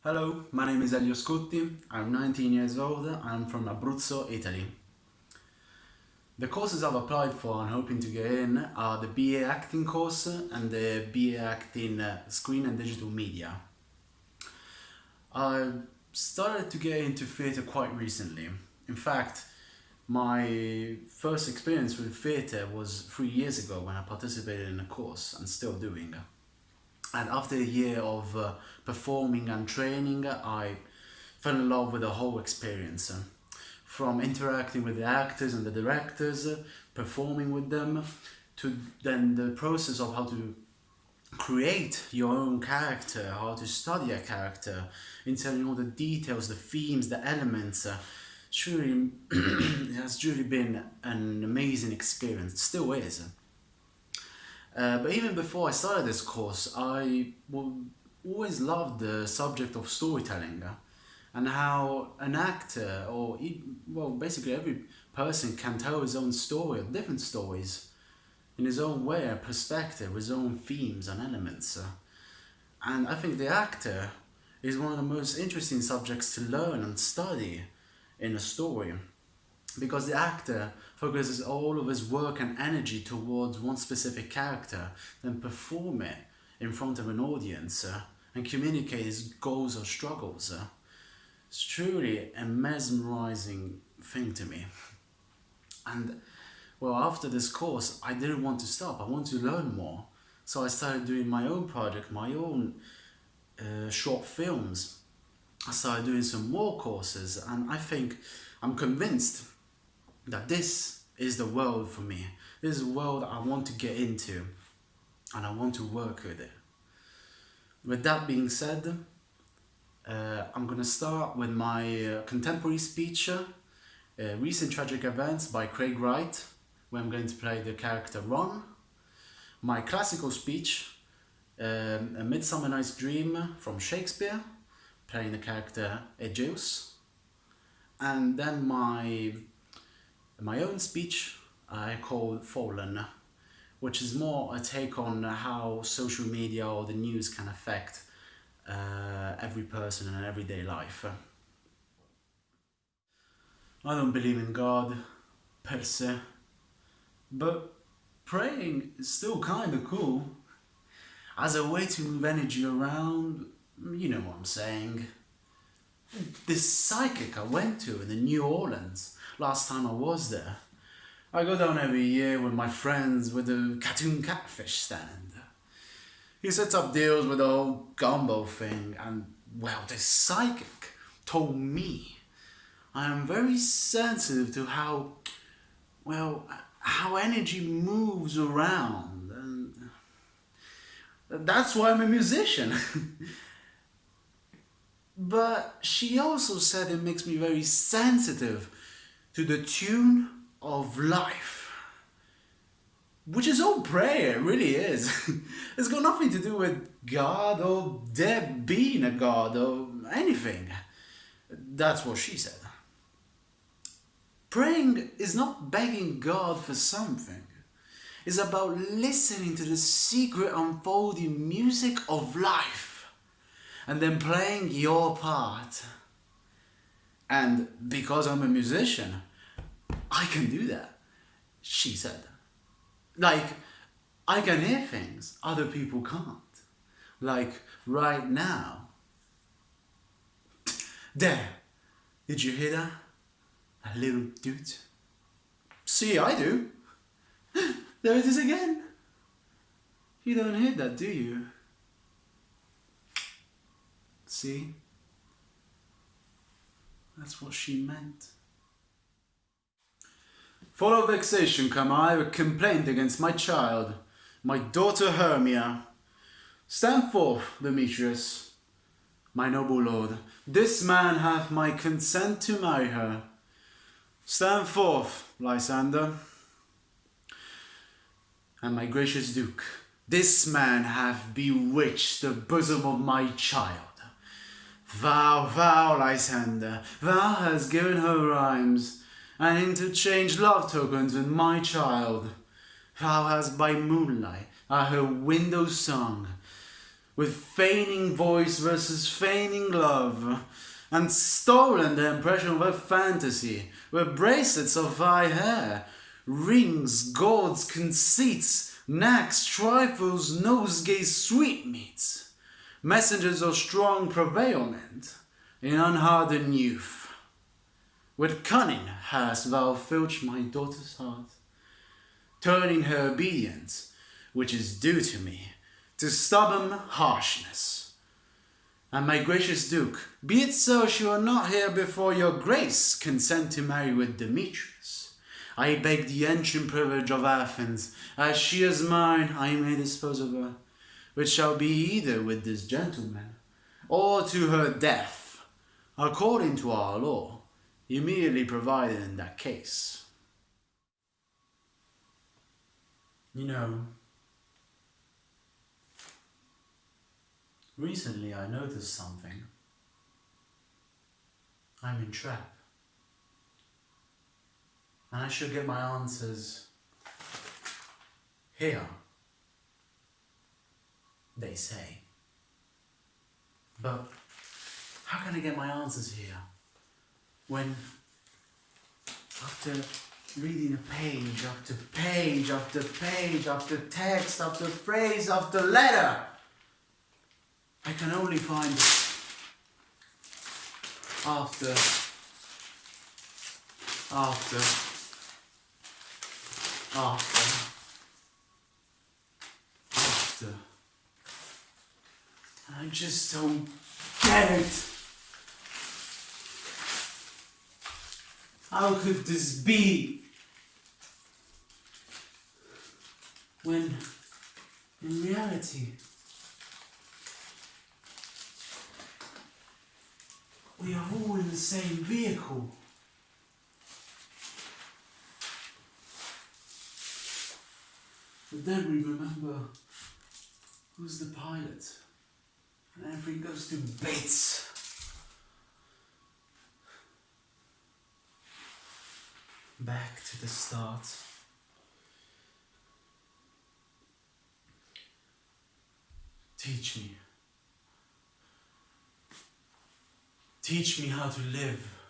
Hello, my name is Egeus. I'm 19 years old. I'm from Abruzzo, Italy. The courses I've applied for and hoping to get in are the BA Acting course and the BA Acting Screen and Digital Media. I started to get into theatre quite recently. In fact, my first experience with theatre was 3 years ago when I participated in a course and still doing. And after a year of performing and training, I fell in love with the whole experience. From interacting with the actors and the directors, performing with them, to then the process of how to create your own character, how to study a character, into all the details, the themes, the elements. Truly, it has truly been an amazing experience. It still is. But even before I started this course, always loved the subject of storytelling and how an actor, basically every person can tell his own story, or different stories, in his own way, a perspective, his own themes and elements. And I think the actor is one of the most interesting subjects to learn and study in a story, because the actor focuses all of his work and energy towards one specific character, then perform it in front of an audience and communicate his goals or struggles. It's truly a mesmerizing thing to me. And well, after this course, I didn't want to stop. I wanted to learn more. So I started doing my own project, my own short films. I started doing some more courses, and I'm convinced that this is the world for me. This is the world I want to get into, and I want to work with it. With that being said, I'm gonna start with my contemporary speech, Recent Tragic Events by Craig Wright, where I'm going to play the character Ron. My classical speech, A Midsummer Night's Dream from Shakespeare, playing the character Egeus. And then my own speech I call Fallen, which is more a take on how social media or the news can affect every person in an everyday life. I don't believe in God per se, but praying is still kind of cool as a way to move energy around. You know what I'm saying. This psychic I went to in the New Orleans last time I was there. I go down every year with my friends with the cartoon catfish stand. He sets up deals with the whole gumbo thing, and well, this psychic told me I am very sensitive to how energy moves around, and that's why I'm a musician. But she also said it makes me very sensitive to the tune of life, which is all prayer, it really is. It's got nothing to do with God or there being a God or anything. That's what she said. Praying is not begging God for something. It's about listening to the secret unfolding music of life and then playing your part. And because I'm a musician, I can do that, she said. Like, I can hear things other people can't. Like, right now. There, did you hear that? A little doot. See, I do. There it is again. You don't hear that, do you? See? That's what she meant. Full of vexation come I, with complaint against my child, my daughter Hermia. Stand forth, Demetrius, my noble lord. This man hath my consent to marry her. Stand forth, Lysander. And my gracious duke, this man hath bewitched the bosom of my child. Thou, Lysander, thou hast given her rhymes, and interchanged love tokens with my child. Thou hast by moonlight at her window sung, with feigning voice versus feigning love, and stolen the impression of her fantasy, with bracelets of thy hair, rings, gauds, conceits, knacks, trifles, nosegays, sweetmeats, messengers of strong prevailment, in unhardened youth. With cunning hast thou filched my daughter's heart, turning her obedience, which is due to me, to stubborn harshness. And my gracious Duke, be it so she will not here before your grace consent to marry with Demetrius. I beg the ancient privilege of Athens, as she is mine, I may dispose of her, which shall be either with this gentleman, or to her death, according to our law, immediately provided in that case. You know, recently I noticed something. I'm in trap. And I should get my answers here, they say. But how can I get my answers here when, after reading a page after page after page after text after phrase after letter, I can only find after and I just don't get it. How could this be? When, in reality, we are all in the same vehicle. But then we remember who's the pilot, and everything goes to bits. Back to the start. Teach me. Teach me how to live.